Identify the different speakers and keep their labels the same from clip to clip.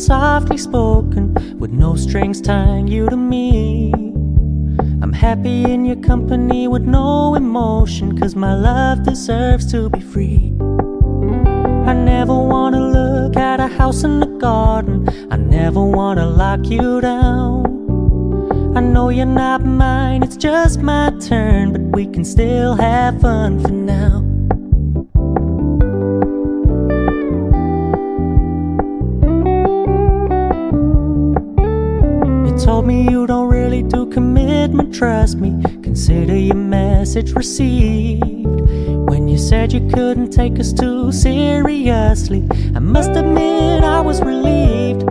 Speaker 1: softly spoken, with no strings tying you to me. I'm happy in your company with no emotion, 'cause my love deserves to be free. I never wanna look at a house in the garden, I never wanna lock you down. I know you're not mine, it's just my turn, but we can still have fun for now. Told me you don't really do commitment, trust me, consider your message received. When you said you couldn't take us too seriously, I must admit I was relieved.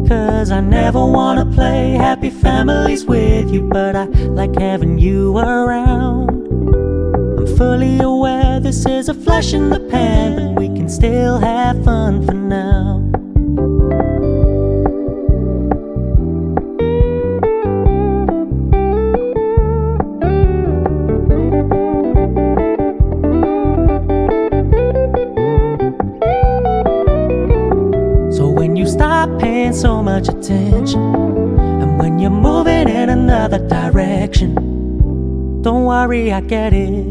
Speaker 1: 'Cause I never wanna play happy families with you, but I like having you around. I'm fully aware this is a flash in the pan, but we can still have fun for now. Stop paying so much attention, and when you're moving in another direction, don't worry, I get it.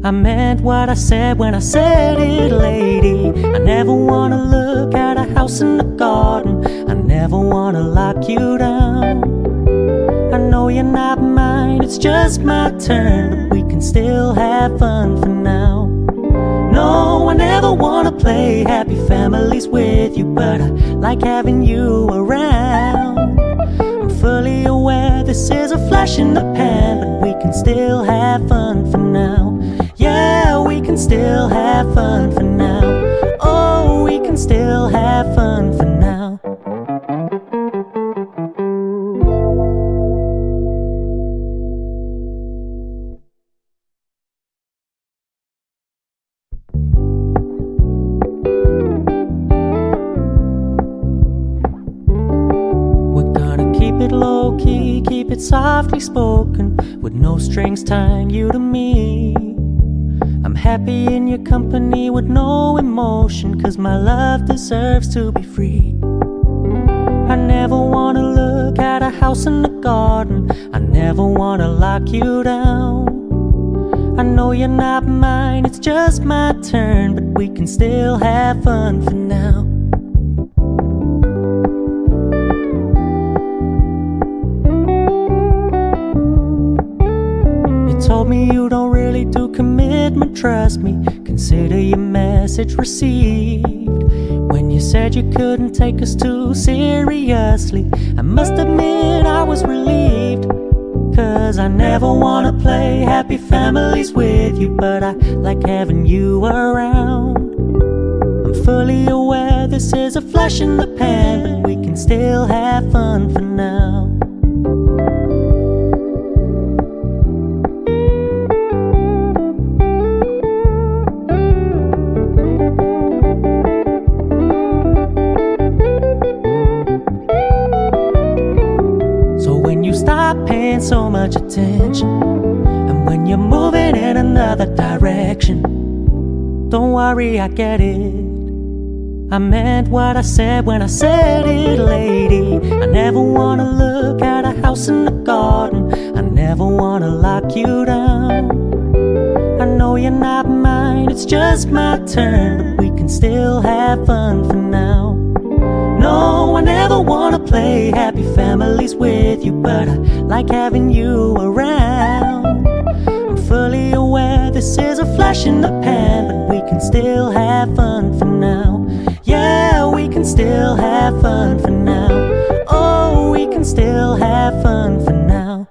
Speaker 1: I meant what I said when I said it, lady. I never wanna look at a house in the garden, I never wanna lock you down. I know you're not mine, it's just my turn, but we can still have fun for now. No, I never wanna play happy families with you, but I like having you around. I'm fully aware this is a flash in the pan, but we can still have fun for now. Yeah, we can still have fun for now. Oh, we can still have fun for now. Keep it low key, keep it softly spoken, with no strings tying you to me. I'm happy in your company with no emotion, 'cause my love deserves to be free. I never wanna look at a house in the garden, I never wanna lock you down. I know you're not mine, it's just my turn, but we can still have fun for now. Told me you don't really do commitment, trust me, consider your message received. When you said you couldn't take us too seriously, I must admit I was relieved. 'Cause I never wanna play happy families with you, but I like having you around. I'm fully aware this is a flash in the pan, but we can still have fun for now. Stop paying so much attention, and when you're moving in another direction, don't worry, I get it. I meant what I said when I said it, lady. I never wanna look at a house in the garden, I never wanna lock you down. I know you're not mine, it's just my turn, but we can still have fun for now. No, I never wanna play happy families with you, but I like having you around. I'm fully aware this is a flash in the pan, but we can still have fun for now. Yeah, we can still have fun for now. Oh, we can still have fun for now.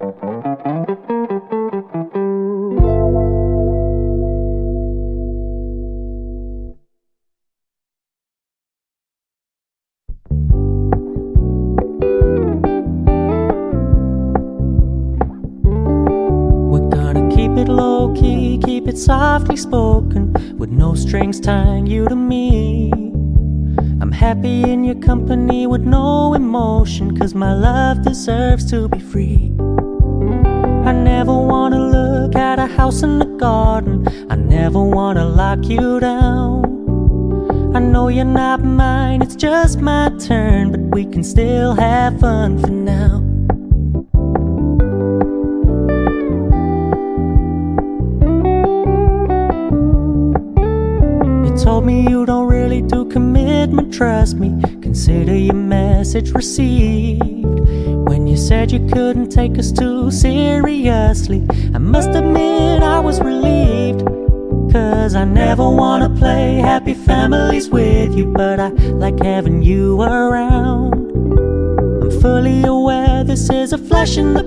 Speaker 1: Keep it low key, keep it softly spoken, with no strings tying you to me. I'm happy in your company with no emotion, 'cause my love deserves to be free. I never wanna look at a house in the garden, I never wanna lock you down. I know you're not mine, it's just my turn, but we can still have fun for now. You told me you don't really do commitment, trust me, consider your message received. When you said you couldn't take us too seriously, I must admit I was relieved. 'Cause I never wanna play happy families with you, but I like having you around. I'm fully aware this is a flash in the